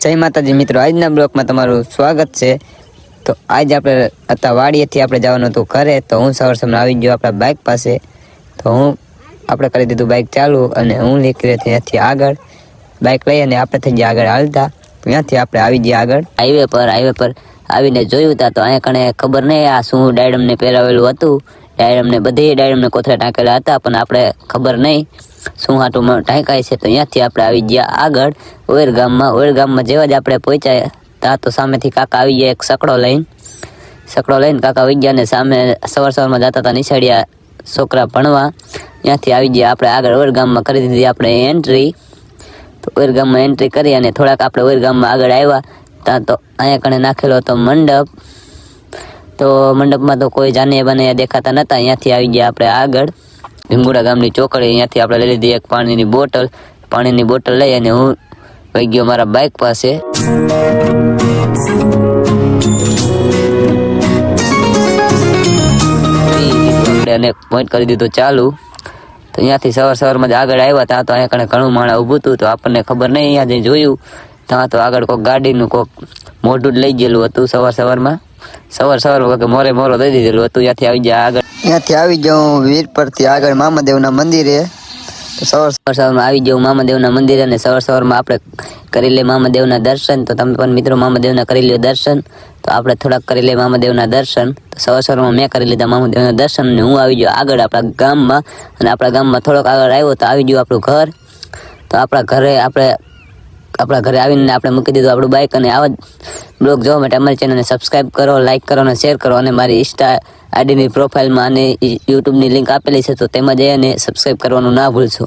જય માતાજી મિત્રો, આજના બ્લોગમાં તમારું સ્વાગત છે। તો આજ આપણે હતા વાડીએથી આપણે જવાનું હતું ઘરે। તો હું સવાર આવી ગયો આપણા બાઇક પાસે। તો આપણે કરી દીધું બાઇક ચાલુ અને હું નીકળ્યો ત્યાંથી આગળ બાઇક લઈ અને આપણે થઈ ગયા આગળ હાલતા। ત્યાંથી આપણે આવી ગયા આગળ હાઈવે પર આવીને જોયું તા તો અહીંયા કણે ખબર નહીં આ શું ડાયડમને પહેરાવેલું હતું। ડાયડમને બધી ડાયડમને કોથળા ટાંકેલા હતા પણ આપણે ખબર નહીં શું હાટું ટાંકાય છે। તો ત્યાંથી આપણે આવી ગયા આગળ ઓયર ગામમાં જેવા જ આપણે પહોંચ્યા ત્યાં તો સામેથી કાકા આવી ગયા એક સકડો લઈને કાકા આવી ગયા ને સામે સવારમાં જતા હતા નિશાળિયા છોકરા ભણવા। ત્યાંથી આવી ગયા આપણે આગળ ઓયર ગામમાં કરી દીધી આપણે એન્ટ્રી। તો ઓયર ગામમાં એન્ટ્રી કરી અને થોડાક આપણે ઓયર ગામમાં આગળ આવ્યા ત્યાં તો અહીંયા કણે નાખેલો હતો મંડપ। તો મંડપમાં તો કોઈ જાને બને દેખાતા નહોતા। અહીંયાથી આવી ગયા આપણે આગળ ભીમગુડા ગામની ચોકડી। અહીંયાથી આપણે લઈ લીધી એક પાણીની બોટલ લઈ અને હું વહી ગયો મારા બાઇક પાસે। અને પોઈન્ટ કરી દીધું ચાલુ। તો અહીંયાથી સવારમાં જ આગળ આવ્યા ત્યાં તો અહીંયા કણે ઘણું માણસ ઊભું હતું। તો આપણને ખબર નહીં, અહીંયા જે જોયું ત્યાં તો આગળ કોઈક ગાડીનું કોઈક મોઢું જ લઈ ગયેલું હતું। સવારમાં મોરો દઈ દીધેલું હતું। ત્યાંથી આવી જાઉં વીરપરથી આગળ મામાદેવના મંદિરે। તો સવારમાં આવી જાઉં મામાદેવના મંદિરે અને સવારમાં આપણે કરી લઈએ મામાદેવના દર્શન। તો તમે પણ મિત્રો મામાદેવના કરી લ્યો દર્શન। તો આપણે થોડાક કરી લઈએ મામાદેવના દર્શન। તો સવારમાં મેં કરી લીધા મામાદેવના દર્શન અને હું આવી ગયો આગળ આપણા ગામમાં। અને આપણા ગામમાં થોડોક આગળ આવ્યો તો આવી ગયું આપણું ઘર। તો આપણા ઘરે આવીને આપણે મૂકી દીધું આપણું બાઇક। અને આવા જ બ્લોગ જોવા માટે અમારી ચેનલને સબસ્ક્રાઈબ કરો, લાઇક કરો અને શેર કરો। અને મારી ઇન્સ્ટા આઈડીની પ્રોફાઇલમાં અને યુટ્યુબની લિંક આપેલી છે તો તેમાં જઈને સબસ્ક્રાઈબ કરવાનું ના ભૂલશો।